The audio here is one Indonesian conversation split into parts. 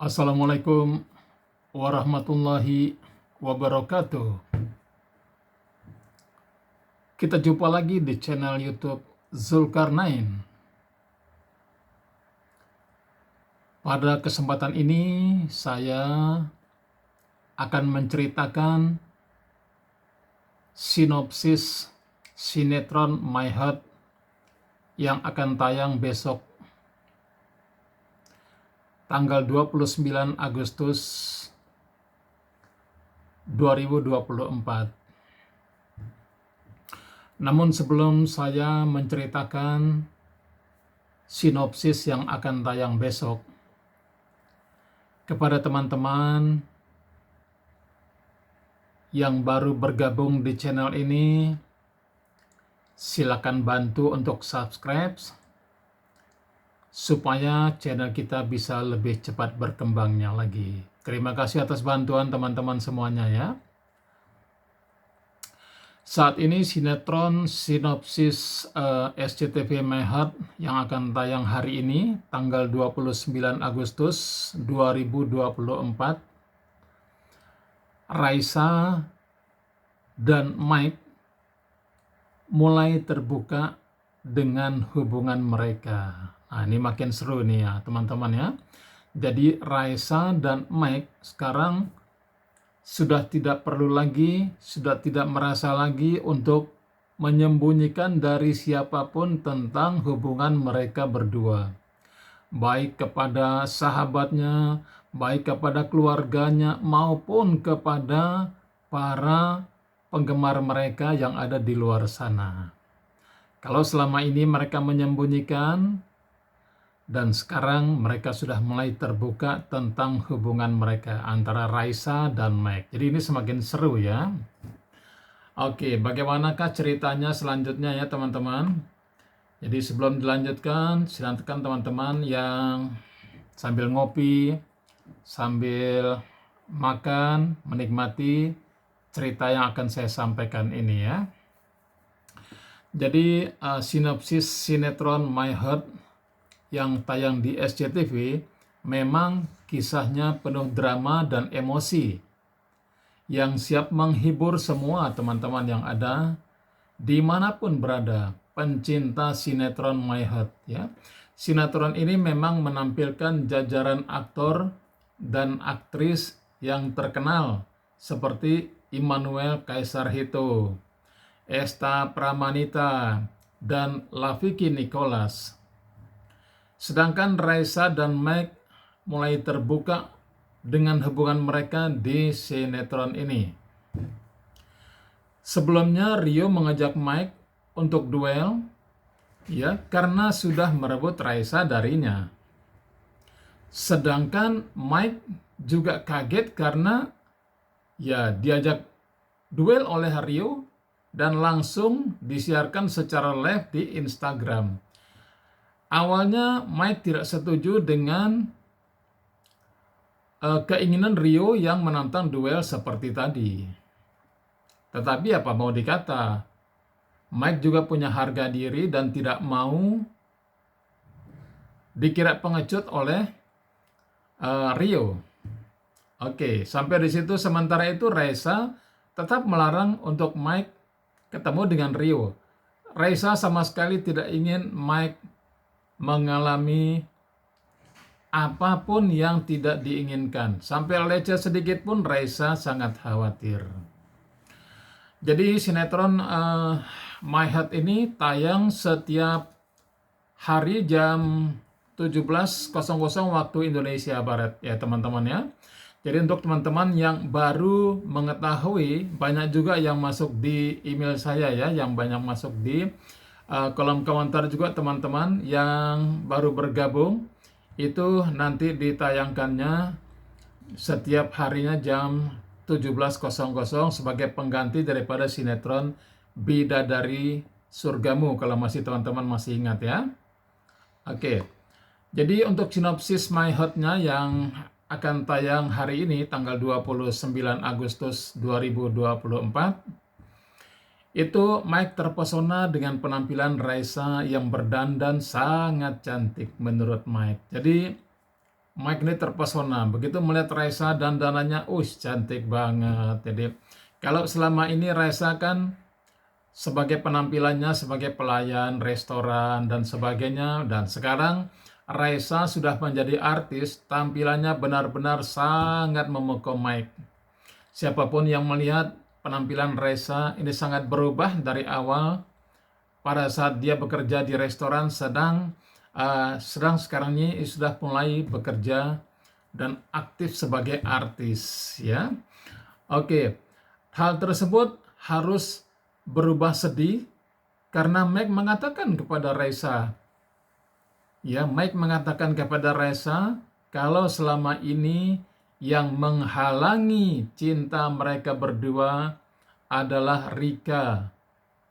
Assalamualaikum warahmatullahi wabarakatuh. Kita jumpa lagi di channel YouTube Zulkarnain. Pada kesempatan ini saya akan menceritakan sinopsis sinetron My Heart yang akan tayang besok tanggal 29 Agustus 2024. Namun sebelum saya menceritakan sinopsis yang akan tayang besok, kepada teman-teman yang baru bergabung di channel ini, silakan bantu untuk subscribe supaya channel kita bisa lebih cepat berkembangnya lagi. Terima kasih atas bantuan teman-teman semuanya ya. Saat ini sinetron sinopsis SCTV My Heart yang akan tayang hari ini tanggal 29 Agustus 2024, Raisa dan Mike mulai terbuka dengan hubungan mereka. Nah, ini makin seru nih ya teman-teman ya. Jadi Raisa dan Mike sekarang sudah tidak perlu lagi, sudah tidak merasa lagi untuk menyembunyikan dari siapapun tentang hubungan mereka berdua. Baik kepada sahabatnya, baik kepada keluarganya, maupun kepada para penggemar mereka yang ada di luar sana. Kalau selama ini mereka menyembunyikan, dan sekarang mereka sudah mulai terbuka tentang hubungan mereka antara Raisa dan Mike. Jadi ini semakin seru ya. Oke, bagaimanakah ceritanya selanjutnya ya teman-teman? Jadi sebelum dilanjutkan, silakan teman-teman yang sambil ngopi, sambil makan, menikmati cerita yang akan saya sampaikan ini ya. Jadi sinopsis sinetron My Heart yang tayang di SCTV memang kisahnya penuh drama dan emosi yang siap menghibur semua teman-teman yang ada dimanapun berada, pencinta sinetron My Heart ya. Sinetron ini memang menampilkan jajaran aktor dan aktris yang terkenal seperti Immanuel Kaisar Hito, Esta Pramanita, dan Laviki Nicholas. Sedangkan Raisa dan Mike mulai terbuka dengan hubungan mereka di sinetron ini. Sebelumnya Rio mengajak Mike untuk duel ya karena sudah merebut Raisa darinya. Sedangkan Mike juga kaget karena ya diajak duel oleh Rio dan langsung disiarkan secara live di Instagram. Awalnya Mike tidak setuju dengan keinginan Rio yang menantang duel seperti tadi. Tetapi apa mau dikata, Mike juga punya harga diri dan tidak mau dikira pengecut oleh Rio. Oke, sampai di situ. Sementara itu Raisa tetap melarang untuk Mike ketemu dengan Rio. Raisa sama sekali tidak ingin Mike mengalami apapun yang tidak diinginkan. Sampai lecet sedikit pun Raisa sangat khawatir. Jadi sinetron My Heart ini tayang setiap hari jam 17.00 waktu Indonesia Barat ya teman-teman ya. Jadi untuk teman-teman yang baru mengetahui, banyak juga yang masuk di email saya ya, yang banyak masuk di kolom komentar juga teman-teman yang baru bergabung, itu nanti ditayangkannya setiap harinya jam 17.00 sebagai pengganti daripada sinetron Bidadari Surgamu, kalau masih teman-teman masih ingat ya. Oke, jadi untuk sinopsis My Heart-nya yang akan tayang hari ini tanggal 29 Agustus 2024, itu Mike terpesona dengan penampilan Raisa yang berdandan sangat cantik menurut Mike. Jadi Mike ini terpesona. Begitu melihat Raisa dan dananya, cantik banget. Jadi kalau selama ini Raisa kan sebagai penampilannya sebagai pelayan restoran dan sebagainya, dan sekarang Raisa sudah menjadi artis, tampilannya benar-benar sangat memukau Mike. Siapapun yang melihat penampilan Raisa ini sangat berubah dari awal pada saat dia bekerja di restoran, sedang sekarang ini sudah mulai bekerja dan aktif sebagai artis, ya. Oke, hal tersebut harus berubah sedih karena Mike mengatakan kepada Raisa, Mike mengatakan kepada Raisa kalau selama ini yang menghalangi cinta mereka berdua adalah Rika.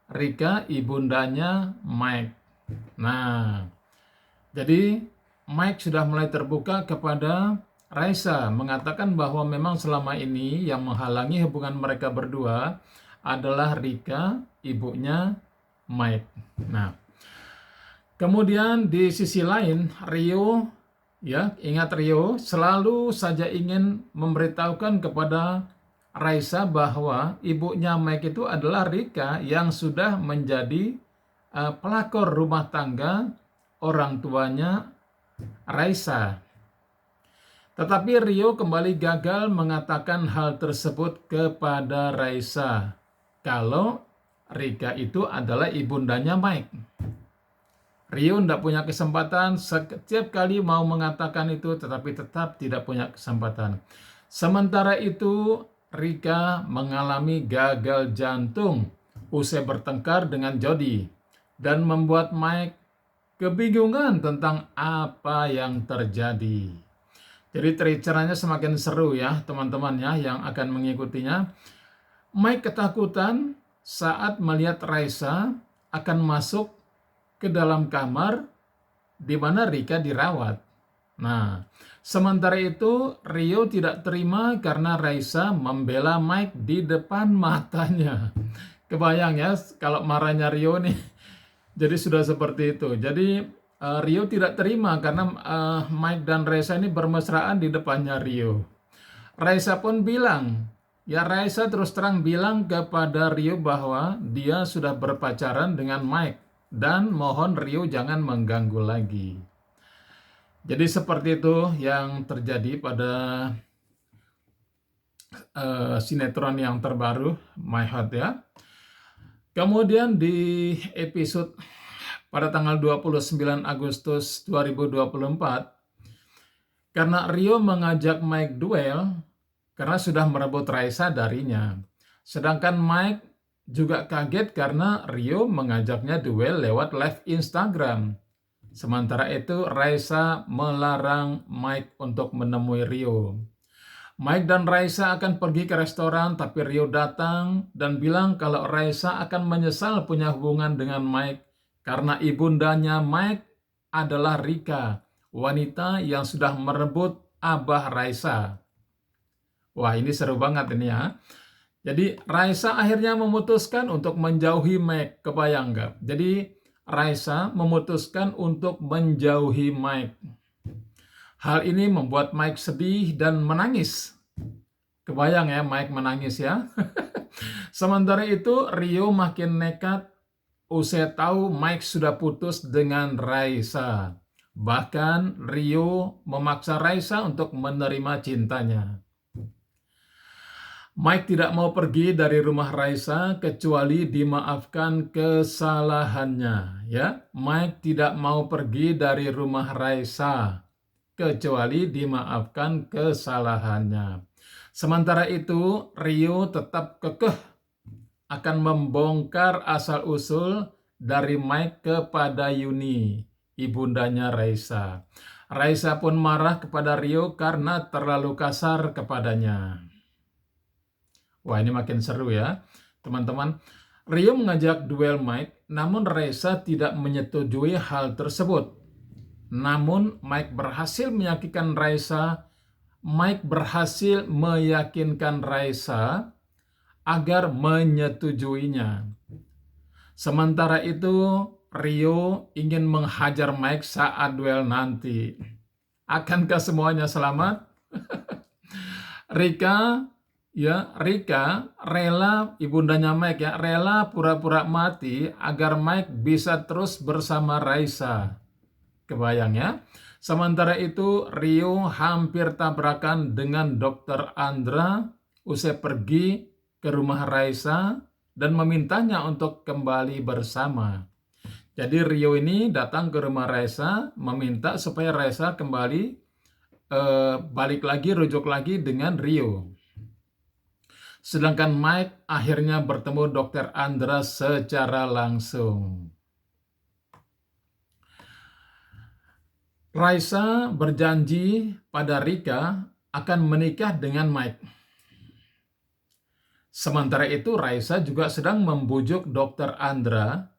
Rika ibundanya Mike. Nah, jadi Mike sudah mulai terbuka kepada Raisa, mengatakan bahwa memang selama ini yang menghalangi hubungan mereka berdua adalah Rika, ibunya Mike. Nah, kemudian di sisi lain, Rio, ingat Rio selalu saja ingin memberitahukan kepada Raisa bahwa ibunya Mike itu adalah Rika yang sudah menjadi pelakor rumah tangga orang tuanya Raisa. Tetapi Rio kembali gagal mengatakan hal tersebut kepada Raisa kalau Rika itu adalah ibundanya Mike. Rio tidak punya kesempatan, setiap kali mau mengatakan itu tetapi tetap tidak punya kesempatan. Sementara itu Rika mengalami gagal jantung usai bertengkar dengan Jody dan membuat Mike kebingungan tentang apa yang terjadi. Jadi ceritanya semakin seru ya teman-teman ya yang akan mengikutinya. Mike ketakutan saat melihat Raisa akan masuk ke dalam kamar di mana Rika dirawat. Nah, sementara itu Rio tidak terima karena Raisa membela Mike di depan matanya. Kebayang ya kalau marahnya Rio nih. Jadi sudah seperti itu. Jadi Rio tidak terima karena Mike dan Raisa ini bermesraan di depannya Rio. Raisa pun bilang, Raisa terus terang bilang kepada Rio bahwa dia sudah berpacaran dengan Mike dan mohon Rio jangan mengganggu lagi. Jadi seperti itu yang terjadi pada sinetron yang terbaru My Heart ya. Kemudian di episode pada tanggal 29 Agustus 2024, karena Rio mengajak Mike duel karena sudah merebut Raisa darinya. Sedangkan Mike juga kaget karena Rio mengajaknya duel lewat live Instagram. Sementara itu Raisa melarang Mike untuk menemui Rio. Mike dan Raisa akan pergi ke restoran, tapi Rio datang dan bilang kalau Raisa akan menyesal punya hubungan dengan Mike karena ibundanya Mike adalah Rika, wanita yang sudah merebut abah Raisa. Wah, ini seru banget ini ya. Jadi Raisa akhirnya memutuskan untuk menjauhi Mike, kebayang nggak? Jadi Raisa memutuskan untuk menjauhi Mike. Hal ini membuat Mike sedih dan menangis. Kebayang ya Mike menangis ya. Sementara itu Rio makin nekat usai tahu Mike sudah putus dengan Raisa. Bahkan Rio memaksa Raisa untuk menerima cintanya. Mike tidak mau pergi dari rumah Raisa kecuali dimaafkan kesalahannya. Mike tidak mau pergi dari rumah Raisa kecuali dimaafkan kesalahannya. Sementara itu, Rio tetap kekeh akan membongkar asal-usul dari Mike kepada Yuni, ibundanya Raisa. Raisa pun marah kepada Rio karena terlalu kasar kepadanya. Wah, ini makin seru ya, teman-teman. Rio mengajak duel Mike, namun Raisa tidak menyetujui hal tersebut. Namun Mike berhasil meyakinkan Raisa agar menyetujuinya. Sementara itu Rio ingin menghajar Mike saat duel nanti. Akankah semuanya selamat? Rika, Rika rela, ibundanya Mike ya, rela pura-pura mati agar Mike bisa terus bersama Raisa. Kebayang ya? Sementara itu, Rio hampir tabrakan dengan Dr. Andra usai pergi ke rumah Raisa dan memintanya untuk kembali bersama. Jadi Rio ini datang ke rumah Raisa meminta supaya Raisa kembali balik lagi, rujuk lagi dengan Rio. Sedangkan Mike akhirnya bertemu Dr. Andra secara langsung. Raisa berjanji pada Rika akan menikah dengan Mike. Sementara itu Raisa juga sedang membujuk Dr. Andra.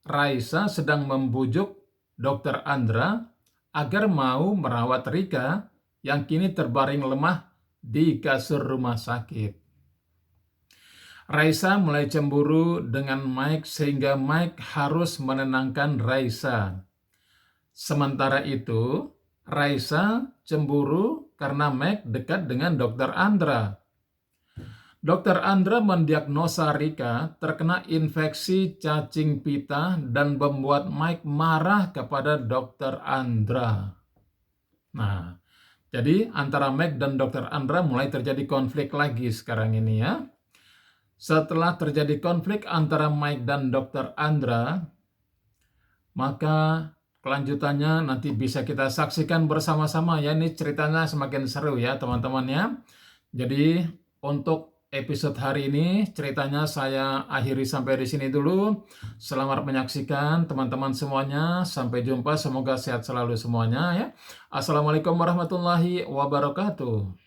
Raisa sedang membujuk Dr. Andra agar mau merawat Rika yang kini terbaring lemah di kasur rumah sakit. Raisa mulai cemburu dengan Mike sehingga Mike harus menenangkan Raisa. Sementara itu, Raisa cemburu karena Mike dekat dengan Dr. Andra. Dr. Andra mendiagnosa Rika terkena infeksi cacing pita dan membuat Mike marah kepada Dr. Andra. Nah, jadi antara Mike dan Dr. Andra mulai terjadi konflik lagi sekarang ini ya. Setelah terjadi konflik antara Mike dan Dr. Andra, maka kelanjutannya nanti bisa kita saksikan bersama-sama ya. Ini ceritanya semakin seru ya teman-teman ya. Jadi untuk episode hari ini ceritanya saya akhiri sampai di sini dulu. Selamat menyaksikan teman-teman semuanya. Sampai jumpa, semoga sehat selalu semuanya ya. Assalamualaikum warahmatullahi wabarakatuh.